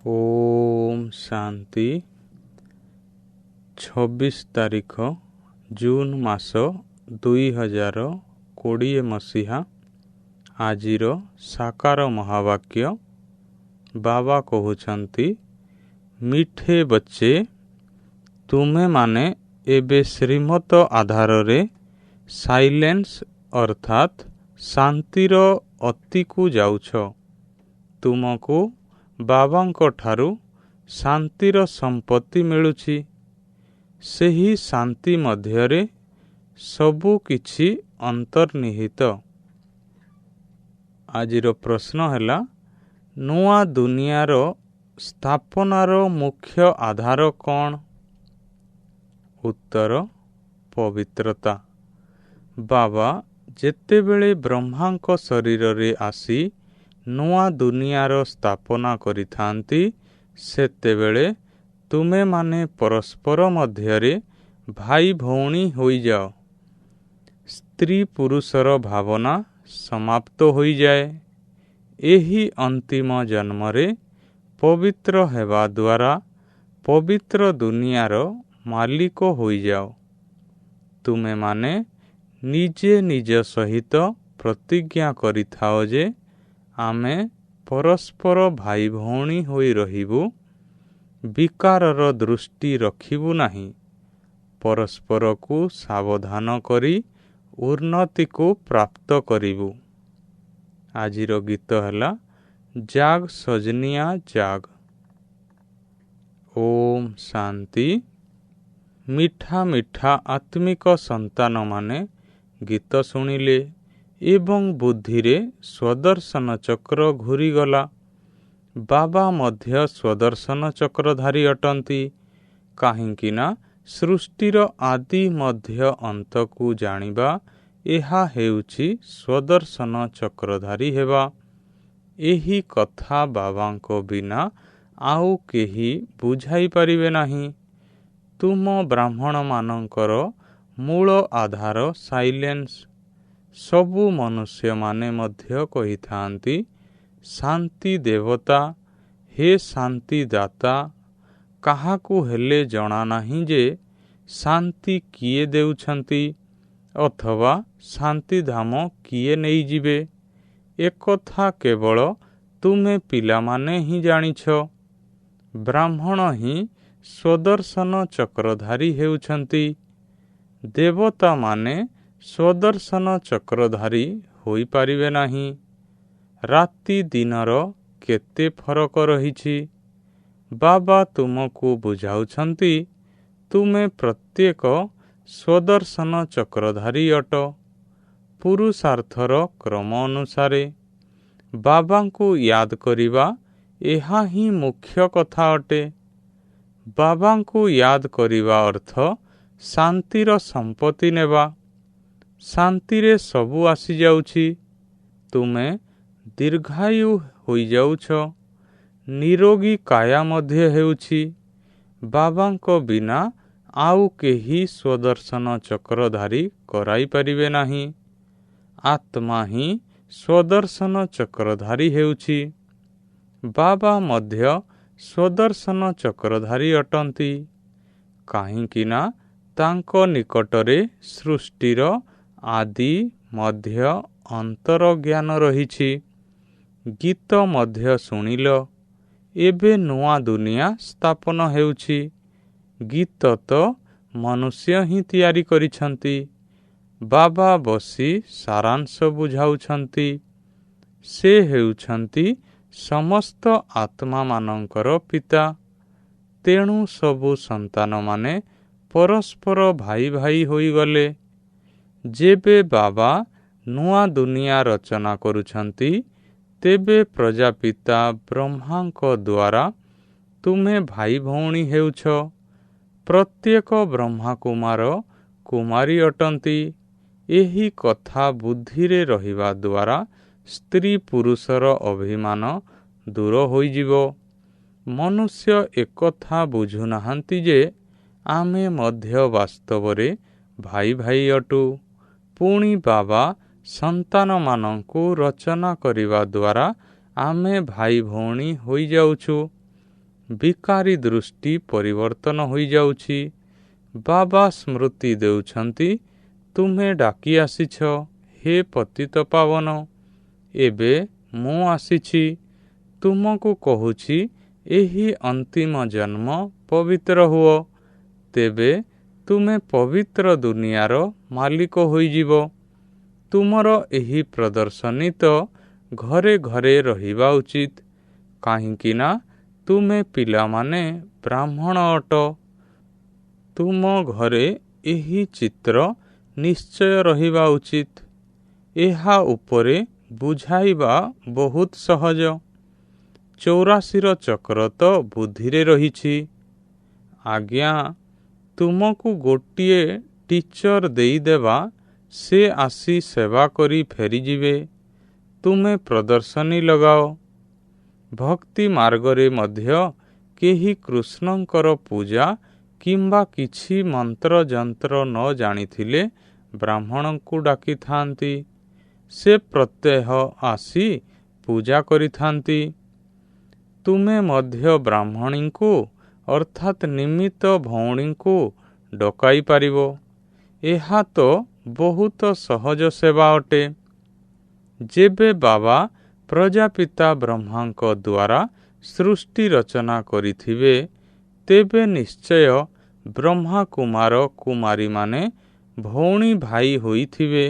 ओम शांति। 26 तारीख जून मास 2020 मसीहा। आजिर साकार महावाक्य बाबा कहउछंती, मिठे बच्चे तुमे माने एबे श्रीमत आधार रे साइलेंस अर्थात शांतिर अति को जाउछ। तुमको बाबांको ठारू शांतिर संपत्ति मिलुछि। सेही शांति मध्यरे सबु किछि अंतर्निहित। आजिर प्रश्न हैला, नुआ दुनियार स्थापनार मुख्य आधार कौन? उत्तर, पवित्रता। बाबा जेतेबेले ब्रह्मांको शरीर रे आसी नुआ दुनियार स्थापना करिथांती, सेतेबेले तुमे माने परस्पर मध्यरे भाई भौणी होई जाओ। स्त्री पुरुषर भावना समाप्त होई जाए। एही अंतिम जन्मरे पवित्र हेबा द्वारा पवित्र दुनियार मालिक होई जाओ। तुमे माने निजे निज सहित प्रतिज्ञा करिथाओ जे आमे परस्पर भाई भौणी होई रहिबु, विकारर दृष्टि रखिबु नाही, परस्पर को सावधान करी उन्नति को प्राप्त करिबु। आजिर गीत हैला, जाग सजनिया जाग। ओम शांति। मिठा मिठा आत्मिक संतान माने गीत शुणिले एवं बुद्धिरे स्वदर्शन चक्र घूरीगला। बाबा मध्य स्वदर्शन चक्रधारी अटंती, काहिंकिना सृष्टिर आदि मध्य अंत को जानिबा एहा हेउछि स्वदर्शन चक्रधारी हेबा। एही कथा बाबांको बिना आउ केही बुझाई परिबे नाही। तुम ब्राह्मण मानंकर मूल आधार साइलेंस। सबु मनुष्य माने मध्य कहिथांती, शांति देवता, हे शांति दाता। काहाकू हेले जणा नाही जे शांति किए देउछंती अथवा शांति धाम किए नहीं जिबे। एक कथा केवल तुमे पिला माने ही जानिछ। ब्राह्मण ही स्वदर्शन चक्रधारी हेउछंती। देवता माने स्वदर्शन चक्रधारी होई पारिबे नाही। राति दिनर केते फरक रहिछि। बाबा तुमको बुझाउछंती, तुमे प्रत्येक स्वदर्शन चक्रधारी अट। पुरुषार्थर क्रम अनुसारे बाबांको याद करिबा एहा ही मुख्य कथा अटे। बाबांको याद करिबा अर्थ शांतिर संपत्ति नेबा। शांतिरे सबु आसी जाउछि। तुमे दीर्घायु होई जाउछ। निरोगी काया मध्य हेउछि। बाबांको बिना आउ केही स्वदर्शन चक्रधारी कराई परिबे नाही। आत्मा ही स्वदर्शन चक्रधारी हेउछि। बाबा मध्य स्वदर्शन चक्रधारी अटंती, काहिंकिना तांको निकटरे सृष्टिर आदि मध्य अंतर ज्ञान रहिछि। गीत मध्य शुणिल, एबे नुआ दुनिया स्थापन हेउछि। गीत तो मनुष्य ही तैयारी करिछंती। बाबा बसी सारांश बुझाउछंती। से हेउछंती समस्त आत्मा मानंकर पिता। तेणु सबु संतान माने परस्पर भाई भाई होई गले। जेबे बाबा नुआ दुनिया रचना करुछंती, तेबे प्रजापिता ब्रह्मांको द्वारा तुमे भाई भौणी हेउछ। प्रत्येक ब्रह्मा कुमार कुमारी अटंती। एही कथा बुद्धिरे रहिबा द्वारा स्त्री पुरुषर अभिमान दूर होई जिवो। मनुष्य एकथा बुझु नाहंती जे आमे मध्य वास्तवरे भाई भाई अटु। पुणी बाबा संतान मानंकु रचना करिबा द्वारा आमे भाई भौणी होई जाउछु। ବିକାରୀ ଦୃଷ୍ଟି ପରିବର୍ତ୍ତନ ହୋଇଯାଉଛି। ବାବା ସ୍ମୃତି ଦେଉଛନ୍ତି, ତୁମେ ଡାକି ଆସିଛ, ହେ ପତିତ ପାବନ, ଏବେ ମୁଁ ଆସିଛି। ତୁମକୁ କହୁଛି, ଏହି ଅନ୍ତିମ ଜନ୍ମ ପବିତ୍ର ହୁଅ, ତେବେ ତୁମେ ପବିତ୍ର ଦୁନିଆର ମାଲିକ ହୋଇଯିବ। ତୁମର ଏହି ପ୍ରଦର୍ଶନୀ ତ ଘରେ ଘରେ ରହିବା ଉଚିତ, କାହିଁକି ନା ତୁମେ ପିଲାମାନେ ବ୍ରାହ୍ମଣ ଅଟ। ତୁମ ଘରେ ଏହି ଚିତ୍ର ନିଶ୍ଚୟ ରହିବା ଉଚିତ। ଏହା ଉପରେ ବୁଝାଇବା ବହୁତ ସହଜ। 84ର ଚକ୍ର ତ ବୁଦ୍ଧିରେ ରହିଛି। ଆଜ୍ଞା, ତୁମକୁ ଗୋଟିଏ ଟିଚର ଦେଇଦେବା, ସେ ଆସି ସେବା କରି ଫେରିଯିବେ। ତୁମେ ପ୍ରଦର୍ଶନୀ ଲଗାଅ। ଭକ୍ତି ମାର୍ଗରେ ମଧ୍ୟ କେହି କୃଷ୍ଣଙ୍କର ପୂଜା କିମ୍ବା କିଛି ମନ୍ତ୍ର ଯନ୍ତ୍ର ନ ଜାଣିଥିଲେ ବ୍ରାହ୍ମଣଙ୍କୁ ଡାକିଥାନ୍ତି। ସେ ପ୍ରତ୍ୟହ ଆସି ପୂଜା କରିଥାନ୍ତି। ତୁମେ ମଧ୍ୟ ବ୍ରାହ୍ମଣୀଙ୍କୁ ଅର୍ଥାତ୍ ନିମିତ୍ତ ଭଉଣୀଙ୍କୁ ଡକାଇ ପାରିବ। ଏହା ତ ବହୁତ ସହଜ ସେବା ଅଟେ। ଯେବେ ବାବା ପ୍ରଜାପିତା ବ୍ରହ୍ମାଙ୍କ ଦ୍ୱାରା ସୃଷ୍ଟି ରଚନା କରିଥିବେ, ତେବେ ନିଶ୍ଚୟ ବ୍ରହ୍ମା କୁମାର କୁମାରୀମାନେ ଭଉଣୀ ଭାଇ ହୋଇଥିବେ।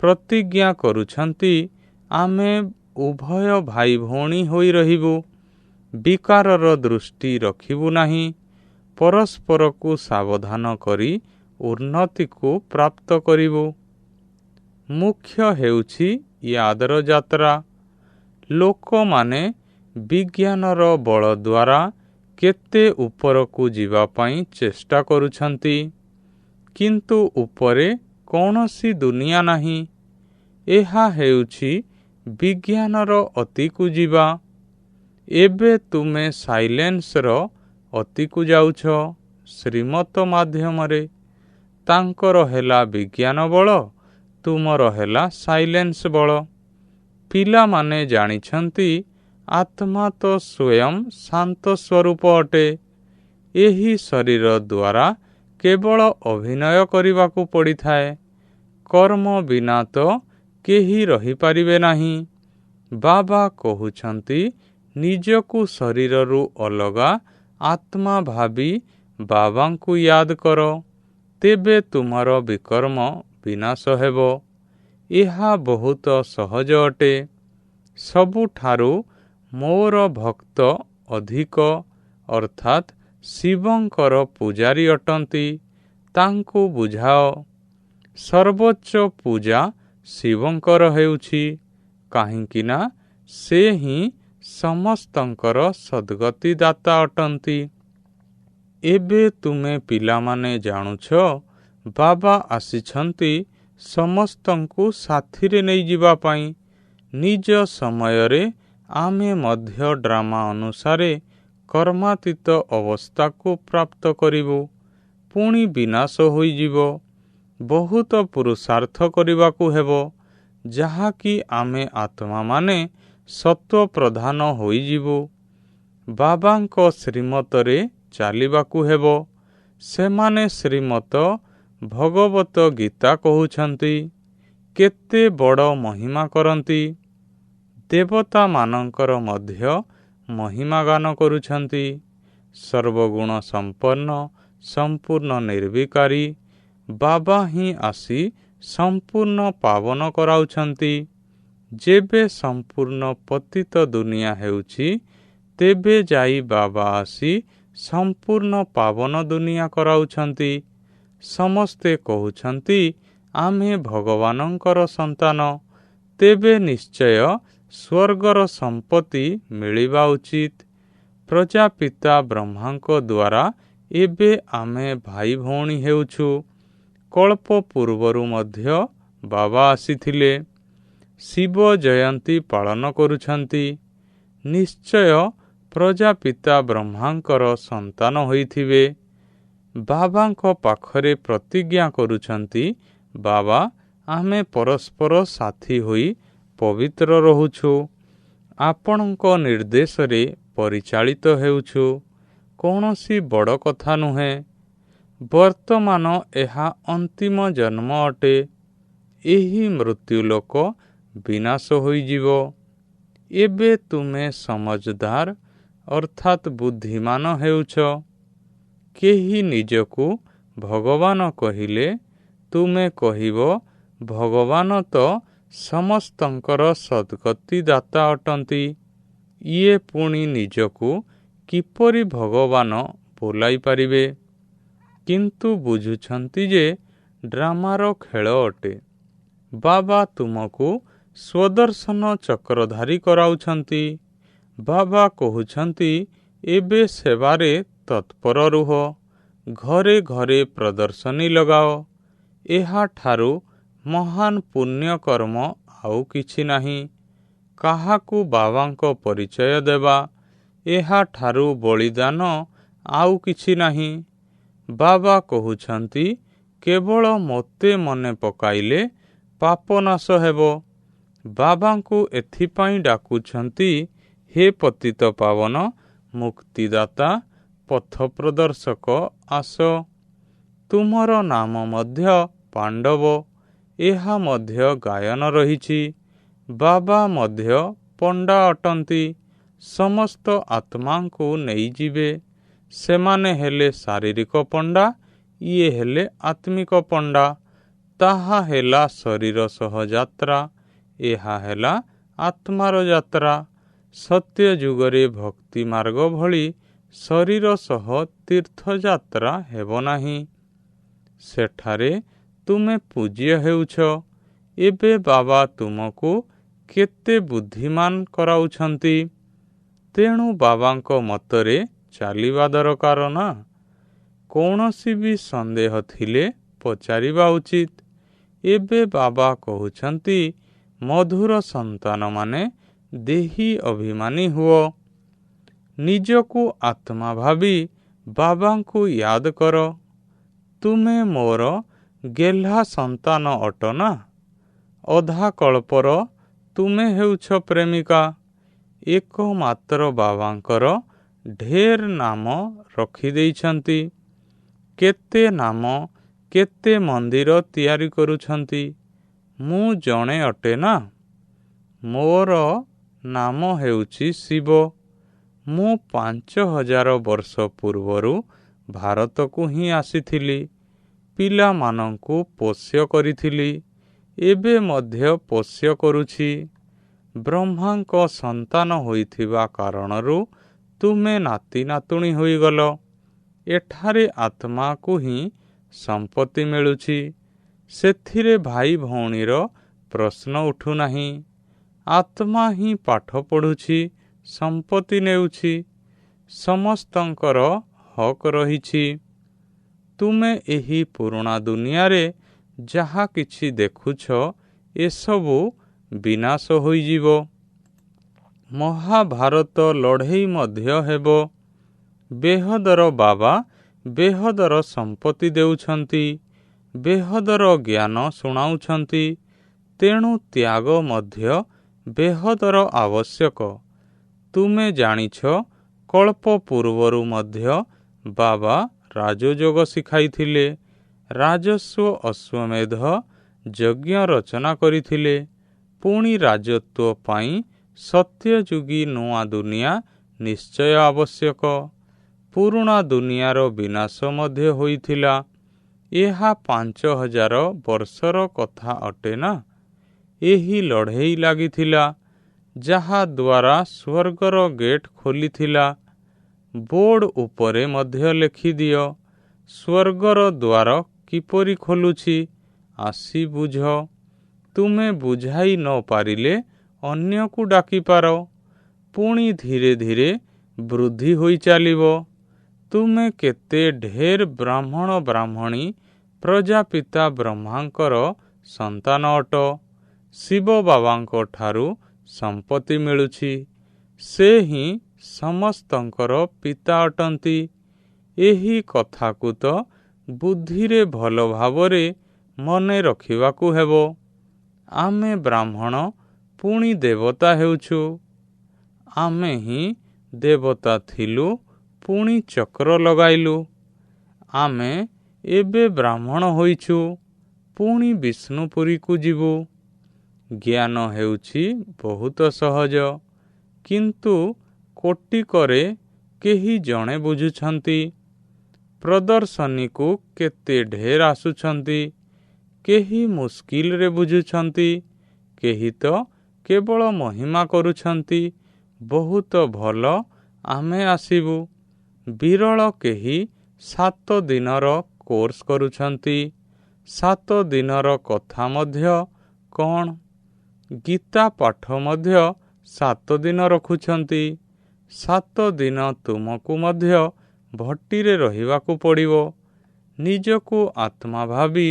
ପ୍ରତିଜ୍ଞା କରୁଛନ୍ତି, ଆମେ ଉଭୟ ଭାଇ ଭଉଣୀ ହୋଇ ରହିବୁ, ବିକାରର ଦୃଷ୍ଟି ରଖିବୁ ନାହିଁ, ପରସ୍ପରକୁ ସାବଧାନ କରି ଉନ୍ନତିକୁ ପ୍ରାପ୍ତ କରିବୁ। ମୁଖ୍ୟ ହେଉଛି ୟାଦର ଯାତ୍ରା। ଲୋକମାନେ ବିଜ୍ଞାନର ବଳ ଦ୍ୱାରା କେତେ ଉପରକୁ ଯିବା ପାଇଁ ଚେଷ୍ଟା କରୁଛନ୍ତି, କିନ୍ତୁ ଉପରେ କୌଣସି ଦୁନିଆ ନାହିଁ। ଏହା ହେଉଛି ବିଜ୍ଞାନର ଅତିକୁ ଯିବା। ଏବେ ତୁମେ ସାଇଲେନ୍ସର ଅତିକୁ ଯାଉଛ। ଶ୍ରୀମତ ମାଧ୍ୟମରେ ତାଙ୍କର ହେଲା ବିଜ୍ଞାନ ବଳ, ତୁମର ହେଲା ସାଇଲେନ୍ସ ବଳ। ପିଲାମାନେ ଜାଣିଛନ୍ତି, ଆତ୍ମା ତ ସ୍ୱୟଂ ଶାନ୍ତ ସ୍ୱରୂପ ଅଟେ। ଏହି ଶରୀର ଦ୍ୱାରା କେବଳ ଅଭିନୟ କରିବାକୁ ପଡ଼ିଥାଏ। କର୍ମ ବିନା ତ କେହି ରହିପାରିବେ ନାହିଁ। ବାବା କହୁଛନ୍ତି, ନିଜକୁ ଶରୀରରୁ ଅଲଗା ଆତ୍ମା ଭାବି ବାବାଙ୍କୁ ୟାଦ କର, ତେବେ ତୁମର ବିକର୍ମ ବିନାଶ ହେବ। ଏହା ବହୁତ ସହଜ ଅଟେ। ସବୁଠାରୁ ମୋର ଭକ୍ତ ଅଧିକ, ଅର୍ଥାତ୍ ଶିବଙ୍କର ପୂଜାରୀ ଅଟନ୍ତି, ତାଙ୍କୁ ବୁଝାଅ। ସର୍ବୋଚ୍ଚ ପୂଜା ଶିବଙ୍କର ହେଉଛି, କାହିଁକି ନା ସେ ହିଁ ସମସ୍ତଙ୍କର ସଦ୍ଗତି ଦାତା ଅଟନ୍ତି। ଏବେ ତୁମେ ପିଲାମାନେ ଜାଣୁଛ, ବାବା ଆସିଛନ୍ତି ସମସ୍ତଙ୍କୁ ସାଥିରେ ନେଇଯିବା ପାଇଁ। ନିଜ ସମୟରେ ଆମେ ମଧ୍ୟ ଡ୍ରାମା ଅନୁସାରେ କର୍ମାତୀତ ଅବସ୍ଥାକୁ ପ୍ରାପ୍ତ କରିବୁ, ପୁଣି ବିନାଶ ହୋଇଯିବ। ବହୁତ ପୁରୁଷାର୍ଥ କରିବାକୁ ହେବ, ଯାହାକି ଆମେ ଆତ୍ମାମାନେ ସତ୍ୱ ପ୍ରଧାନ ହୋଇଯିବୁ। ବାବାଙ୍କ ଶ୍ରୀମତରେ ଚାଲିବାକୁ ହେବ। ସେମାନେ ଶ୍ରୀମତ ଭଗବତ ଗୀତା କହୁଛନ୍ତି, କେତେ ବଡ଼ ମହିମା କରନ୍ତି। ଦେବତାମାନଙ୍କର ମଧ୍ୟ ମହିମା ଗାନ କରୁଛନ୍ତି। ସର୍ବଗୁଣ ସମ୍ପନ୍ନ, ସମ୍ପୂର୍ଣ୍ଣ ନିର୍ବିକାରୀ ବାବା ହିଁ ଆସି ସମ୍ପୂର୍ଣ୍ଣ ପାବନ କରାଉଛନ୍ତି। ଯେବେ ସମ୍ପୂର୍ଣ୍ଣ ପତିତ ଦୁନିଆ ହେଉଛି, ତେବେ ଯାଇ ବାବା ଆସି ସମ୍ପୂର୍ଣ୍ଣ ପାବନ ଦୁନିଆ କରାଉଛନ୍ତି। ସମସ୍ତେ କହୁଛନ୍ତି, ଆମେ ଭଗବାନଙ୍କର ସନ୍ତାନ, ତେବେ ନିଶ୍ଚୟ ସ୍ୱର୍ଗର ସମ୍ପତ୍ତି ମିଳିବା ଉଚିତ। ପ୍ରଜାପିତା ବ୍ରହ୍ମାଙ୍କ ଦ୍ୱାରା ଏବେ ଆମେ ଭାଇ ଭଉଣୀ ହେଉଛୁ। କଳ୍ପ ପୂର୍ବରୁ ମଧ୍ୟ ବାବା ଆସିଥିଲେ। ଶିବ ଜୟନ୍ତୀ ପାଳନ କରୁଛନ୍ତି। ନିଶ୍ଚୟ ପ୍ରଜାପିତା ବ୍ରହ୍ମାଙ୍କର ସନ୍ତାନ ହୋଇଥିବେ। ବାବାଙ୍କ ପାଖରେ ପ୍ରତିଜ୍ଞା କରୁଛନ୍ତି, ବାବା, ଆମେ ପରସ୍ପର ସାଥୀ ହୋଇ ପବିତ୍ର ରହୁଛୁ। ଆପଣଙ୍କ ନିର୍ଦ୍ଦେଶରେ ପରିଚାଳିତ ହେଉଛୁ। କୌଣସି ବଡ଼ କଥା ନୁହେଁ। ବର୍ତ୍ତମାନ ଏହା ଅନ୍ତିମ ଜନ୍ମ ଅଟେ। ଏହି ମୃତ୍ୟୁଲୋକ ବିନାଶ ହୋଇଯିବ। ଏବେ ତୁମେ ସମଜଦାର ଅର୍ଥାତ୍ ବୁଦ୍ଧିମାନ ହେଉଛ। କେହି ନିଜକୁ ଭଗବାନ କହିଲେ ତୁମେ କହିବ, ଭଗବାନ ତ ସମସ୍ତଙ୍କର ସଦ୍ଗତି ଦାତା ଅଟନ୍ତି। ଇଏ ପୁଣି ନିଜକୁ କିପରି ଭଗବାନ ବୋଲାଇ ପାରିବେ? କିନ୍ତୁ ବୁଝୁଛନ୍ତି ଯେ ଡ୍ରାମାର ଖେଳ ଅଟେ। ବାବା ତୁମକୁ ସ୍ୱଦର୍ଶନ ଚକ୍ରଧାରୀ କରାଉଛନ୍ତି। ବାବା କହୁଛନ୍ତି, ଏବେ ସେବାରେ ତତ୍ପର ରୁହ। ଘରେ ଘରେ ପ୍ରଦର୍ଶନୀ ଲଗାଅ। ଏହାଠାରୁ ମହାନ ପୁଣ୍ୟକର୍ମ ଆଉ କିଛି ନାହିଁ। କାହାକୁ ବାବାଙ୍କ ପରିଚୟ ଦେବା, ଏହାଠାରୁ ବଳିଦାନ ଆଉ କିଛି ନାହିଁ। ବାବା କହୁଛନ୍ତି, କେବଳ ମୋତେ ମନେ ପକାଇଲେ ପାପ ନାଶ ହେବ। ବାବାଙ୍କୁ ଏଥିପାଇଁ ଡାକୁଛନ୍ତି, ହେ ପତିତ ପାବନ, ମୁକ୍ତିଦାତା, ପଥପ୍ରଦର୍ଶକ, ଆସ। ତୁମର ନାମ ମଧ୍ୟ ପାଣ୍ଡବ। ଏହା ମଧ୍ୟ ଗାୟନ ରହିଛି। ବାବା ମଧ୍ୟ ପଣ୍ଡା ଅଟନ୍ତି। ସମସ୍ତ ଆତ୍ମାଙ୍କୁ ନେଇଯିବେ। ସେମାନେ ହେଲେ ଶାରୀରିକ ପଣ୍ଡା, ଇଏ ହେଲେ ଆତ୍ମିକ ପଣ୍ଡା। ତାହା ହେଲା ଶରୀର ସହ ଯାତ୍ରା, ଏହା ହେଲା ଆତ୍ମାର ଯାତ୍ରା। ସତ୍ୟ ଯୁଗରେ ଭକ୍ତି ମାର୍ଗ ଭଳି ଶରୀର ସହ ତୀର୍ଥଯାତ୍ରା ହେବ ନାହିଁ। ସେଠାରେ ତୁମେ ପୂଜ୍ୟ ହେଉଛ। ଏବେ ବାବା ତୁମକୁ କେତେ ବୁଦ୍ଧିମାନ କରାଉଛନ୍ତି। ତେଣୁ ବାବାଙ୍କ ମତରେ ଚାଲିବା ଦରକାର ନା। କୌଣସି ବି ସନ୍ଦେହ ଥିଲେ ପଚାରିବା ଉଚିତ। ଏବେ ବାବା କହୁଛନ୍ତି, ମଧୁର ସନ୍ତାନମାନେ ଦେହୀ ଅଭିମାନୀ ହୁଅ। ନିଜକୁ ଆତ୍ମା ଭାବି ବାବାଙ୍କୁ ୟାଦ କର। ତୁମେ ମୋର ଗେହ୍ଲା ସନ୍ତାନ ଅଟ ନା। ଅଧା କଳ୍ପର ତୁମେ ହେଉଛ ପ୍ରେମିକା। ଏକମାତ୍ର ବାବାଙ୍କର ଢେର ନାମ ରଖିଦେଇଛନ୍ତି। କେତେ ନାମ, କେତେ ମନ୍ଦିର ତିଆରି କରୁଛନ୍ତି। ମୁଁ ଜଣେ ଅଟେ ନା। ମୋର ନାମ ହେଉଛି ଶିବ। ମୁଁ 5000 ବର୍ଷ ପୂର୍ବରୁ ଭାରତକୁ ହିଁ ଆସିଥିଲି। ପିଲାମାନଙ୍କୁ ପୋଷ୍ୟ କରିଥିଲି। ଏବେ ମଧ୍ୟ ପୋଷ୍ୟ କରୁଛି। ବ୍ରହ୍ମାଙ୍କ ସନ୍ତାନ ହୋଇଥିବା କାରଣରୁ ତୁମେ ନାତି ନାତୁଣୀ ହୋଇଗଲ। ଏଠାରେ ଆତ୍ମାକୁ ହିଁ ସମ୍ପତ୍ତି ମିଳୁଛି। ସେଥିରେ ଭାଇ ଭଉଣୀର ପ୍ରଶ୍ନ ଉଠୁନାହିଁ। ଆତ୍ମା ହିଁ ପାଠ ପଢ଼ୁଛି, ସମ୍ପତ୍ତି ନେଉଛି। ସମସ୍ତଙ୍କର ହକ୍ ରହିଛି। ତୁମେ ଏହି ପୁରୁଣା ଦୁନିଆରେ ଯାହା କିଛି ଦେଖୁଛ, ଏସବୁ ବିନାଶ ହୋଇଯିବ। ମହାଭାରତ ଲଢ଼େଇ ମଧ୍ୟ ହେବ। ବେହଦର ବାବା ବେହଦର ସମ୍ପତ୍ତି ଦେଉଛନ୍ତି। ବେହଦର ଜ୍ଞାନ ଶୁଣାଉଛନ୍ତି। ତେଣୁ ତ୍ୟାଗ ମଧ୍ୟ ବେହଦର ଆବଶ୍ୟକ। ତୁମେ ଜାଣିଛ, କଳ୍ପ ପୂର୍ବରୁ ମଧ୍ୟ ବାବା ରାଜଯୋଗ ଶିଖାଇଥିଲେ। ରାଜସ୍ୱ ଅଶ୍ୱମେଧ ଯଜ୍ଞ ରଚନା କରିଥିଲେ। ପୁଣି ରାଜତ୍ୱ ପାଇଁ ସତ୍ୟଯୁଗୀ ନୂଆ ଦୁନିଆ ନିଶ୍ଚୟ ଆବଶ୍ୟକ। ପୁରୁଣା ଦୁନିଆର ବିନାଶ ମଧ୍ୟ ହୋଇଥିଲା। ଏହା 5000 ବର୍ଷର କଥା ଅଟେ ନା। ଏହି ଲଢ଼େଇ ଲାଗିଥିଲା, ଯାହା ଦ୍ୱାରା ସ୍ୱର୍ଗର ଗେଟ୍ ଖୋଲିଥିଲା। ବୋର୍ଡ ଉପରେ ମଧ୍ୟ ଲେଖିଦିଅ, ସ୍ୱର୍ଗର ଦ୍ୱାର କିପରି ଖୋଲୁଛି। ଆସି ବୁଝ। ତୁମେ ବୁଝାଇ ନ ପାରିଲେ ଅନ୍ୟକୁ ଡାକିପାର। ପୁଣି ଧୀରେ ଧୀରେ ବୃଦ୍ଧି ହୋଇ ଚାଲିବ। ତୁମେ କେତେ ଢେର ବ୍ରାହ୍ମଣ ବ୍ରାହ୍ମଣୀ ପ୍ରଜାପିତା ବ୍ରହ୍ମାଙ୍କର ସନ୍ତାନ ଅଟ। ଶିବ ବାବାଙ୍କ ଠାରୁ ସମ୍ପତ୍ତି ମିଳୁଛି। ସେ ହିଁ ସମସ୍ତଙ୍କର ପିତା ଅଟନ୍ତି। ଏହି କଥାକୁ ତ ବୁଦ୍ଧିରେ ଭଲ ଭାବରେ ମନେ ରଖିବାକୁ ହେବ। ଆମେ ବ୍ରାହ୍ମଣ ପୁଣି ଦେବତା ହେଉଛୁ। ଆମେ ହିଁ ଦେବତା ଥିଲୁ, ପୁଣି ଚକ୍ର ଲଗାଇଲୁ। ଆମେ ଏବେ ବ୍ରାହ୍ମଣ ହୋଇଛୁ, ପୁଣି ବିଷ୍ଣୁପୁରୀକୁ ଯିବୁ। ଜ୍ଞାନ ହେଉଛି ବହୁତ ସହଜ, କିନ୍ତୁ କୋଟିକରେ କେହି ଜଣେ ବୁଝୁଛନ୍ତି। ପ୍ରଦର୍ଶନୀକୁ କେତେ ଢେର ଆସୁଛନ୍ତି। କେହି ମୁସ୍କିଲରେ ବୁଝୁଛନ୍ତି, କେହି ତ କେବଳ ମହିମା କରୁଛନ୍ତି, ବହୁତ ଭଲ, ଆମେ ଆସିବୁ। ବିରଳ କେହି 7 ଦିନର କୋର୍ସ କରୁଛନ୍ତି। 7 ଦିନର କଥା ମଧ୍ୟ କ'ଣ? ଗୀତା ପାଠ ମଧ୍ୟ 7 ଦିନ ରଖୁଛନ୍ତି। 7 ଦିନ ତୁମକୁ ମଧ୍ୟ ଭଟ୍ଟିରେ ରହିବାକୁ ପଡ଼ିବ। ନିଜକୁ ଆତ୍ମା ଭାବି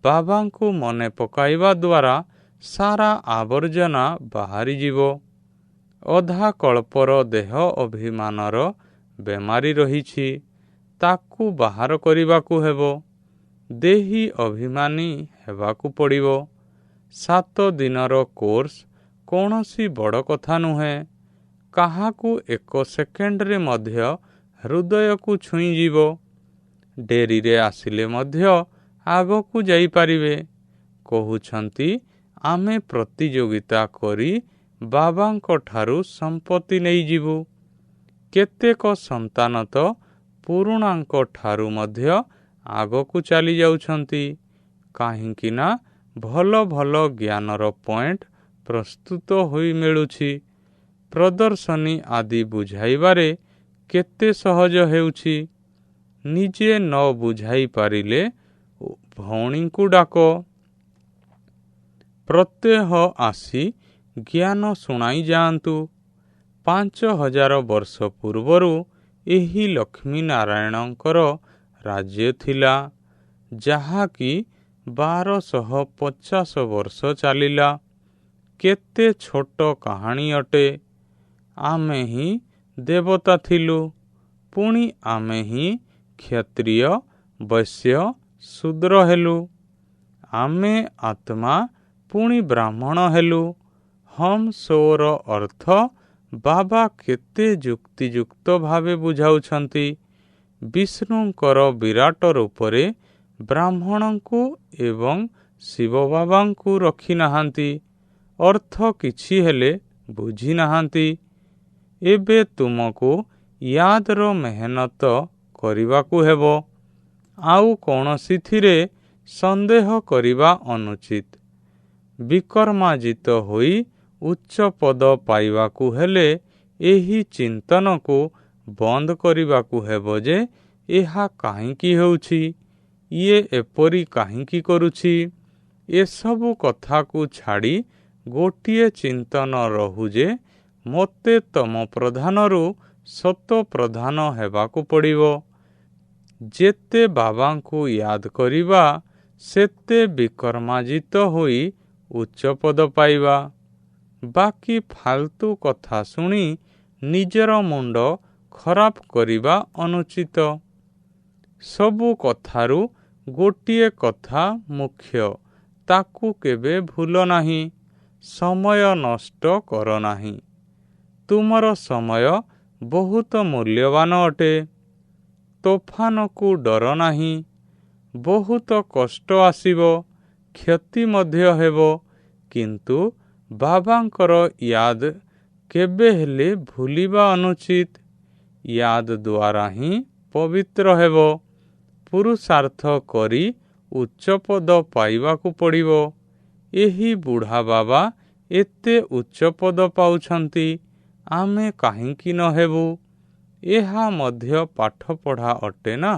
ବାବାଙ୍କୁ ମନେ ପକାଇବା ଦ୍ୱାରା ସାରା ଆବର୍ଜନା ବାହାରିଯିବ। ଅଧା କଳ୍ପର ଦେହ ଅଭିମାନର ବେମାରୀ ରହିଛି, ତାକୁ ବାହାର କରିବାକୁ ହେବ। ଦେହୀ ଅଭିମାନୀ ହେବାକୁ ପଡ଼ିବ। 7 ଦିନର କୋର୍ସ କୌଣସି ବଡ଼ କଥା ନୁହେଁ। କାହାକୁ 1 ସେକେଣ୍ଡରେ ମଧ୍ୟ ହୃଦୟକୁ ଛୁଇଁଯିବ। ଡେରିରେ ଆସିଲେ ମଧ୍ୟ ଆଗକୁ ଯାଇପାରିବେ। କହୁଛନ୍ତି ଆମେ ପ୍ରତିଯୋଗିତା କରି ବାବାଙ୍କ ଠାରୁ ସମ୍ପତ୍ତି ନେଇଯିବୁ। କେତେକ ସନ୍ତାନ ତ ପୁରୁଣାଙ୍କ ଠାରୁ ମଧ୍ୟ ଆଗକୁ ଚାଲି ଯାଉଛନ୍ତି, କାହିଁକି ନା ଭଲ ଭଲ ଜ୍ଞାନର ପଏଣ୍ଟ ପ୍ରସ୍ତୁତ ହୋଇ ମିଳୁଛି। ପ୍ରଦର୍ଶନୀ ଆଦି ବୁଝାଇବାରେ କେତେ ସହଜ ହେଉଛି। ନିଜେ ନ ବୁଝାଇ ପାରିଲେ ଭଉଣୀଙ୍କୁ ଡାକ। ପ୍ରତ୍ୟହ ଆସି ଜ୍ଞାନ ଶୁଣାଇ ଯାଆନ୍ତୁ। 5000 ବର୍ଷ ପୂର୍ବରୁ ଏହି ଲକ୍ଷ୍ମୀ ନାରାୟଣଙ୍କର ରାଜ୍ୟ ଥିଲା, ଯାହାକି 1250 ବର୍ଷ ଚାଲିଲା। କେତେ ଛୋଟ କାହାଣୀ ଅଟେ। ଆମେ ହିଁ ଦେବତା ଥିଲୁ, ପୁଣି ଆମେ ହିଁ କ୍ଷତ୍ରିୟ, ବୈଶ୍ୟ, ଶୂଦ୍ର ହେଲୁ। ଆମେ ଆତ୍ମା, ପୁଣି ବ୍ରାହ୍ମଣ ହେଲୁ। ହମ୍ ସୋର ଅର୍ଥ ବାବା କେତେ ଯୁକ୍ତିଯୁକ୍ତ ଭାବେ ବୁଝାଉଛନ୍ତି। ବିଷ୍ଣୁଙ୍କର ବିରାଟ ରୂପରେ ବ୍ରାହ୍ମଣଙ୍କୁ ଏବଂ ଶିବ ବାବାଙ୍କୁ ରଖିନାହାନ୍ତି। ଅର୍ଥ କିଛି ହେଲେ ବୁଝି ନାହାନ୍ତି। ଏବେ ତୁମକୁ ୟାଦର ମେହନତ କରିବାକୁ ହେବ। ଆଉ କୌଣସିଥିରେ ସନ୍ଦେହ କରିବା ଅନୁଚିତ। ବିକର୍ମାଜିତ ହୋଇ ଉଚ୍ଚ ପଦ ପାଇବାକୁ ହେଲେ ଏହି ଚିନ୍ତନକୁ ବନ୍ଦ କରିବାକୁ ହେବ ଯେ ଏହା କାହିଁକି ହେଉଛି, ଇଏ ଏପରି କାହିଁକି କରୁଛି। ଏସବୁ କଥାକୁ ଛାଡ଼ି ଗୋଟିଏ ଚିନ୍ତନ ରହୁ ଯେ ମୋତେ ତମ ପ୍ରଧାନରୁ ସତ ପ୍ରଧାନ ହେବାକୁ ପଡ଼ିବ। ଯେତେ ବାବାଙ୍କୁ ୟାଦ କରିବା, ସେତେ ବିକର୍ମାଜିତ ହୋଇ ଉଚ୍ଚ ପଦ ପାଇବା। ବାକି ଫାଲତୁ କଥା ଶୁଣି ନିଜର ମୁଣ୍ଡ ଖରାପ କରିବା ଅନୁଚିତ। ସବୁ କଥାରୁ ଗୋଟିଏ କଥା ମୁଖ୍ୟ, ତାକୁ କେବେ ଭୁଲ ନାହିଁ। ସମୟ ନଷ୍ଟ କର ନାହିଁ। ତୁମର ସମୟ ବହୁତ ମୂଲ୍ୟବାନ ଅଟେ। ତୋଫାନକୁ ଡର ନାହିଁ। ବହୁତ କଷ୍ଟ ଆସିବ, କ୍ଷତି ମଧ୍ୟ ହେବ, କିନ୍ତୁ ବାବାଙ୍କର ୟାଦ କେବେ ହେଲେ ଭୁଲିବା ଅନୁଚିତ। ୟାଦ ଦ୍ୱାରା ହିଁ ପବିତ୍ର ହେବ। ପୁରୁଷାର୍ଥ କରି ଉଚ୍ଚପଦ ପାଇବାକୁ ପଡ଼ିବ। ଏହି ବୁଢ଼ା ବାବା ଏତେ ଉଚ୍ଚପଦ ପାଉଛନ୍ତି, ଆମେ କାହିଁକି ନ ହେବୁ? ଏହା ମଧ୍ୟ ପାଠପଢ଼ା ଅଟେ ନା।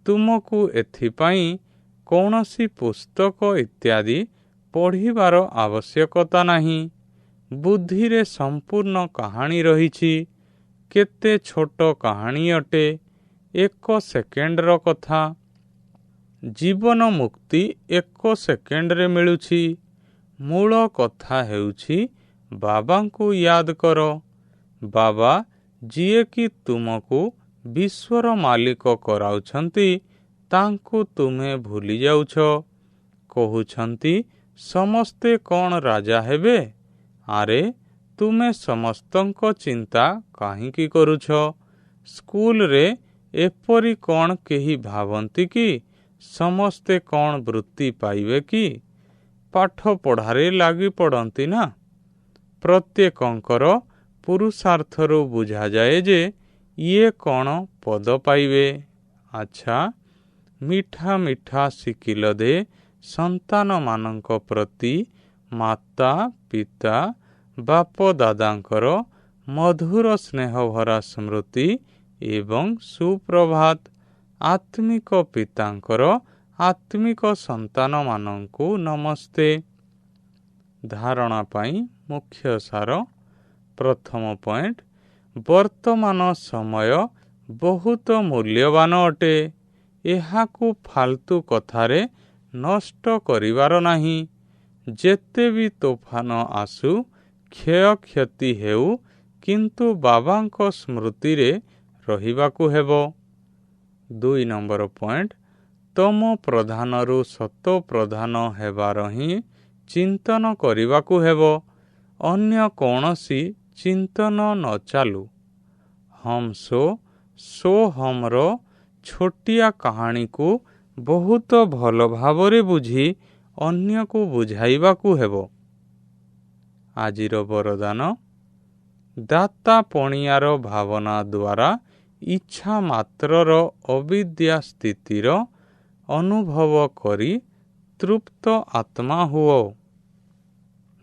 ତୁମକୁ ଏଥିପାଇଁ କୌଣସି ପୁସ୍ତକ ଇତ୍ୟାଦି ପଢ଼ିବାର ଆବଶ୍ୟକତା ନାହିଁ। ବୁଦ୍ଧିରେ ସମ୍ପୂର୍ଣ୍ଣ କାହାଣୀ ରହିଛି। କେତେ ଛୋଟ କାହାଣୀ ଅଟେ, 1 ସେକେଣ୍ଡର କଥା। ଜୀବନ ମୁକ୍ତି 1 ସେକେଣ୍ଡରେ ମିଳୁଛି। ମୂଳ କଥା ହେଉଛି ବାବାଙ୍କୁ ୟାଦ କର। ବାବା ଯିଏକି ତୁମକୁ ବିଶ୍ୱର ମାଲିକ କରାଉଛନ୍ତି, ତାଙ୍କୁ ତୁମେ ଭୁଲି ଯାଉଛ। କହୁଛନ୍ତି ସମସ୍ତେ କ'ଣ ରାଜା ହେବେ? ଆରେ ତୁମେ ସମସ୍ତଙ୍କ ଚିନ୍ତା କାହିଁକି କରୁଛ? ସ୍କୁଲରେ ଏପରି କ'ଣ କେହି ଭାବନ୍ତି କି ସମସ୍ତେ କ'ଣ ବୃତ୍ତି ପାଇବେ କି? ପାଠ ପଢ଼ାରେ ଲାଗି ପଡ଼ନ୍ତି ନା। ପ୍ରତ୍ୟେକଙ୍କର ପୁରୁଷାର୍ଥରୁ ବୁଝାଯାଏ ଯେ ଇଏ କ'ଣ ପଦ ପାଇବେ। ଆଚ୍ଛା, ମିଠା ମିଠା ଶିକିଲ ଦେ ସନ୍ତାନମାନଙ୍କ ପ୍ରତି ମାତା ପିତା ବାପ ଦାଦାଙ୍କର ମଧୁର ସ୍ନେହଭରା ସ୍ମୃତି ଏବଂ ସୁପ୍ରଭାତ। ଆତ୍ମିକ ପିତାଙ୍କର ଆତ୍ମିକ ସନ୍ତାନମାନଙ୍କୁ ନମସ୍ତେ। ଧାରଣା ପାଇଁ ମୁଖ୍ୟ ସାର। ପ୍ରଥମ ପଏଣ୍ଟ, ବର୍ତ୍ତମାନ ସମୟ ବହୁତ ମୂଲ୍ୟବାନ ଅଟେ। ଏହାକୁ ଫାଲତୁ କଥାରେ ନଷ୍ଟ କରିବାର ନାହିଁ। ଯେତେ ବି ତୋଫାନ ଆସୁ, କ୍ଷୟକ୍ଷତି ହେଉ, କିନ୍ତୁ ବାବାଙ୍କ ସ୍ମୃତିରେ ରହିବାକୁ ହେବ। 2 ନମ୍ବର ପଏଣ୍ଟ, ତମ ପ୍ରଧାନରୁ ସତ ପ୍ରଧାନ ହେବାର ହିଁ ଚିନ୍ତନ କରିବାକୁ ହେବ। ଅନ୍ୟ କୌଣସି ଚିନ୍ତନ ନ ଚାଲୁ। ହମ୍ ସୋ ହମ୍ର ଛୋଟିଆ କାହାଣୀକୁ ବହୁତ ଭଲ ଭାବରେ ବୁଝି ଅନ୍ୟକୁ ବୁଝାଇବାକୁ ହେବ। ଆଜିର ବରଦାନ, ଦାତା ପଣିଆର ଭାବନା ଦ୍ୱାରା ଇଚ୍ଛା ମାତ୍ରର ଅବିଦ୍ୟା ସ୍ଥିତିର ଅନୁଭବ କରି ତୃପ୍ତ ଆତ୍ମା ହୁଅ।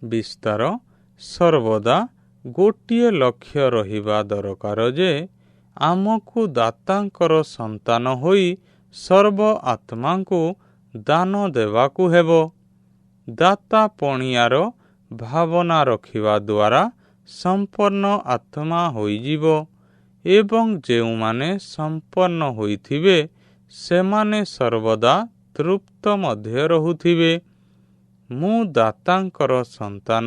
ବିସ୍ତାର, ସର୍ବଦା ଗୋଟିଏ ଲକ୍ଷ୍ୟ ରହିବା ଦରକାର ଯେ ଆମକୁ ଦାତାଙ୍କର ସନ୍ତାନ ହୋଇ ସର୍ବ ଆତ୍ମାଙ୍କୁ ଦାନ ଦେବାକୁ ହେବ। ଦାତା ପଣିଆର ଭାବନା ରଖିବା ଦ୍ୱାରା ସମ୍ପନ୍ନ ଆତ୍ମା ହୋଇଯିବ ଏବଂ ଯେଉଁମାନେ ସମ୍ପନ୍ନ ହୋଇଥିବେ ସେମାନେ ସର୍ବଦା ତୃପ୍ତ ମଧ୍ୟ ରହୁଥିବେ। ମୁଁ ଦାତାଙ୍କର ସନ୍ତାନ,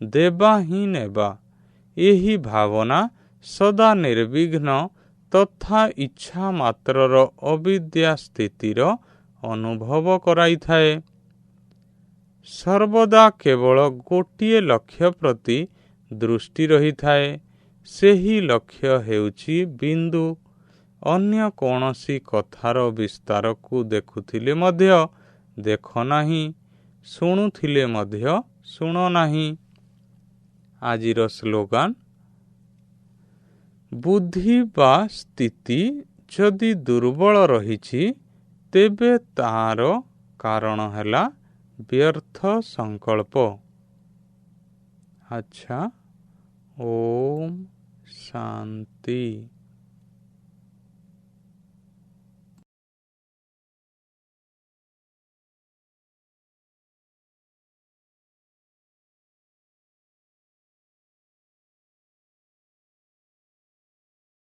ଦେବା ହିଁ ନେବା। ଏହି ଭାବନା ସଦା ନିର୍ବିଘ୍ନ ତଥା ଇଚ୍ଛା ମାତ୍ରର ଅବିଦ୍ୟା ସ୍ଥିତିର ଅନୁଭବ କରାଇଥାଏ। ସର୍ବଦା କେବଳ ଗୋଟିଏ ଲକ୍ଷ୍ୟ ପ୍ରତି ଦୃଷ୍ଟି ରହିଥାଏ। ସେହି ଲକ୍ଷ୍ୟ ହେଉଛି ବିନ୍ଦୁ। ଅନ୍ୟ କୌଣସି କଥାର ବିସ୍ତାରକୁ ଦେଖୁଥିଲେ ମଧ୍ୟ ଦେଖ ନାହିଁ, ଶୁଣୁଥିଲେ ମଧ୍ୟ ଶୁଣ ନାହିଁ। ଆଜିର ସ୍ଲୋଗାନ, ବୁଦ୍ଧି ବା ସ୍ଥିତି ଯଦି ଦୁର୍ବଳ ରହିଛି ତେବେ ତାହାର କାରଣ ହେଲା ବ୍ୟର୍ଥ ସଂକଳ୍ପ। ଆଚ୍ଛା, ଓମ୍ ଶାନ୍ତି।